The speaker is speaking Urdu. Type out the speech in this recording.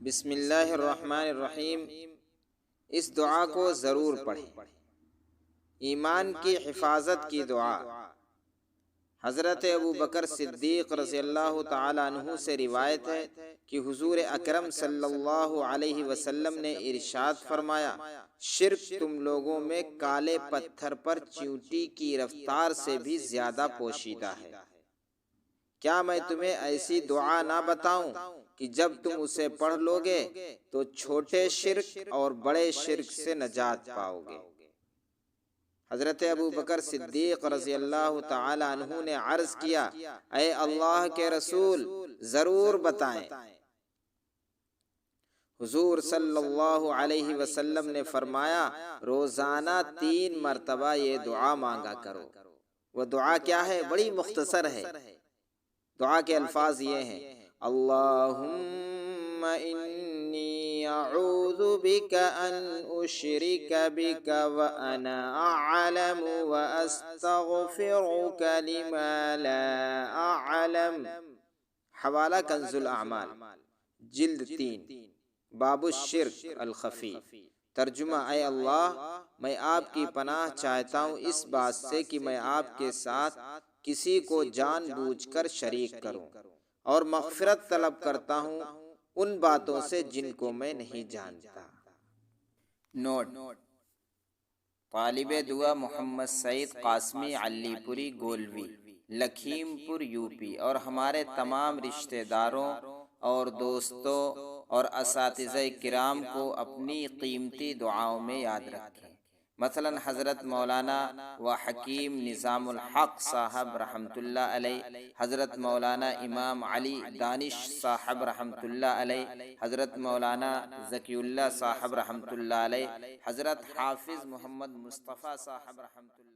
بسم اللہ الرحمن الرحیم۔ اس دعا کو ضرور پڑھیں۔ ایمان کی حفاظت کی دعا۔ حضرت ابوبکر صدیق رضی اللہ تعالی عنہ سے روایت ہے کہ حضور اکرم صلی اللہ علیہ وسلم نے ارشاد فرمایا، شرک تم لوگوں میں کالے پتھر پر چیونٹی کی رفتار سے بھی زیادہ پوشیدہ ہے۔ کیا میں تمہیں ایسی دعا نہ بتاؤں کہ جب تم اسے پڑھ لوگے تو چھوٹے شرک اور بڑے شرک سے نجات پاؤ گے۔ حضرت ابوبکر صدیق رضی اللہ تعالی عنہ نے عرض کیا، اے اللہ کے رسول، ضرور بتائیں۔ حضور صلی اللہ علیہ وسلم نے فرمایا، روزانہ 3 مرتبہ یہ دعا مانگا کرو۔ وہ دعا کیا ہے؟ بڑی مختصر ہے۔ دعا کے الفاظ یہ ہیں، اللہم انی اعوذ بک ان اشرک بک وانا اعلم واستغفرک لما لا اعلم۔ حوالہ کنز الاعمال، جلد 3، باب الشرک الخفی۔ ترجمہ، اے اللہ، میں آپ کی پناہ چاہتا ہوں اس بات سے کہ میں آپ کے ساتھ کسی کو جان بوجھ کر شریک کروں، اور مغفرت طلب کرتا ہوں ان باتوں سے جن کو میں نہیں جانتا۔ نوٹ: طالب دعا محمد سعید قاسمی علی پوری گولوی، لکھیم پور یو پی، اور ہمارے تمام رشتہ داروں اور دوستوں اور اساتذہ کرام کو اپنی قیمتی دعاؤں میں یاد رکھیں۔ مثلاً حضرت مولانا و حکیم نظام الحق صاحب رحمۃ اللہ علیہ، حضرت مولانا امام علی دانش صاحب رحمۃ اللہ علیہ، حضرت مولانا ذکی اللہ صاحب رحمۃ اللہ علیہ، حضرت حافظ محمد مصطفیٰ صاحب رحمۃ اللہ